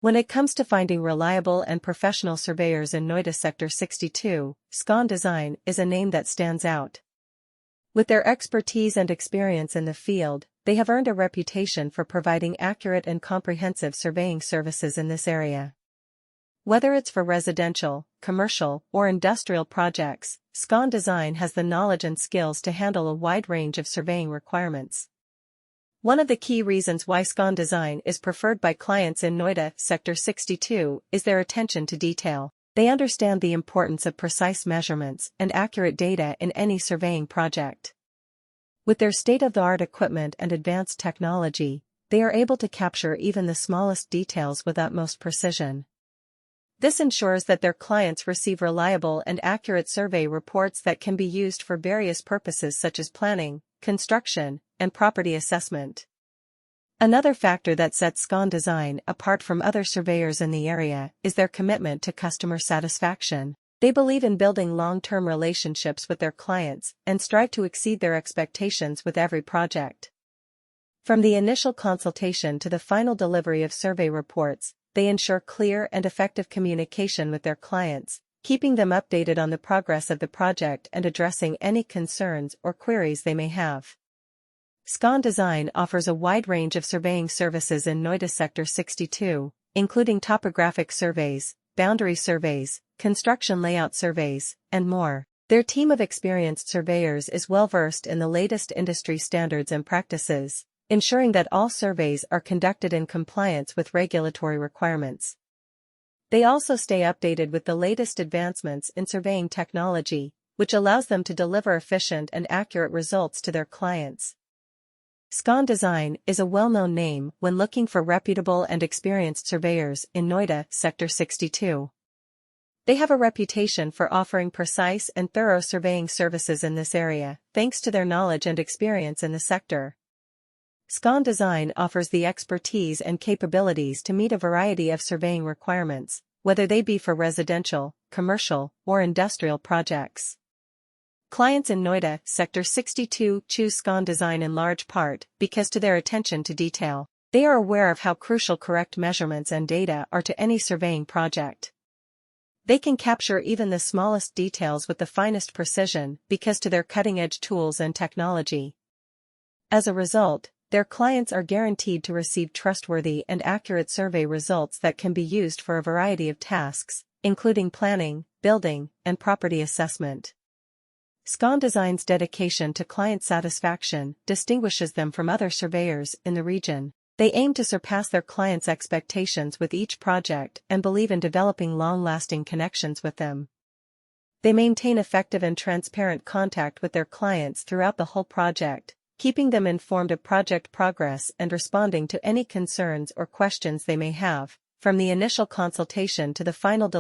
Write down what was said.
When it comes to finding reliable and professional surveyors in Noida Sector 62, Scon Design is a name that stands out. With their expertise and experience in the field, they have earned a reputation for providing accurate and comprehensive surveying services in this area. Whether it's for residential, commercial, or industrial projects, Scon Design has the knowledge and skills to handle a wide range of surveying requirements. One of the key reasons why Scon Design is preferred by clients in Noida Sector 62 is their attention to detail. They understand the importance of precise measurements and accurate data in any surveying project. With their state-of-the-art equipment and advanced technology, they are able to capture even the smallest details with utmost precision. This ensures that their clients receive reliable and accurate survey reports that can be used for various purposes such as planning, construction, and property assessment. Another factor that sets Scon Design apart from other surveyors in the area is their commitment to customer satisfaction. They believe in building long-term relationships with their clients and strive to exceed their expectations with every project. From the initial consultation to the final delivery of survey reports, they ensure clear and effective communication with their clients, keeping them updated on the progress of the project and addressing any concerns or queries they may have. Scon Design offers a wide range of surveying services in Noida Sector 62, including topographic surveys, boundary surveys, construction layout surveys, and more. Their team of experienced surveyors is well-versed in the latest industry standards and practices, ensuring that all surveys are conducted in compliance with regulatory requirements. They also stay updated with the latest advancements in surveying technology, which allows them to deliver efficient and accurate results to their clients. Scon Design is a well-known name when looking for reputable and experienced surveyors in Noida Sector 62. They have a reputation for offering precise and thorough surveying services in this area, thanks to their knowledge and experience in the sector. Scon Design offers the expertise and capabilities to meet a variety of surveying requirements, whether they be for residential, commercial, or industrial projects. Clients in Noida Sector 62 choose Scon Design in large part because of their attention to detail. They are aware of how crucial correct measurements and data are to any surveying project. They can capture even the smallest details with the finest precision because of their cutting-edge tools and technology. As a result, their clients are guaranteed to receive trustworthy and accurate survey results that can be used for a variety of tasks, including planning, building, and property assessment. Scon Design's dedication to client satisfaction distinguishes them from other surveyors in the region. They aim to surpass their clients' expectations with each project and believe in developing long-lasting connections with them. They maintain effective and transparent contact with their clients throughout the whole project, keeping them informed of project progress and responding to any concerns or questions they may have, from the initial consultation to the final delivery.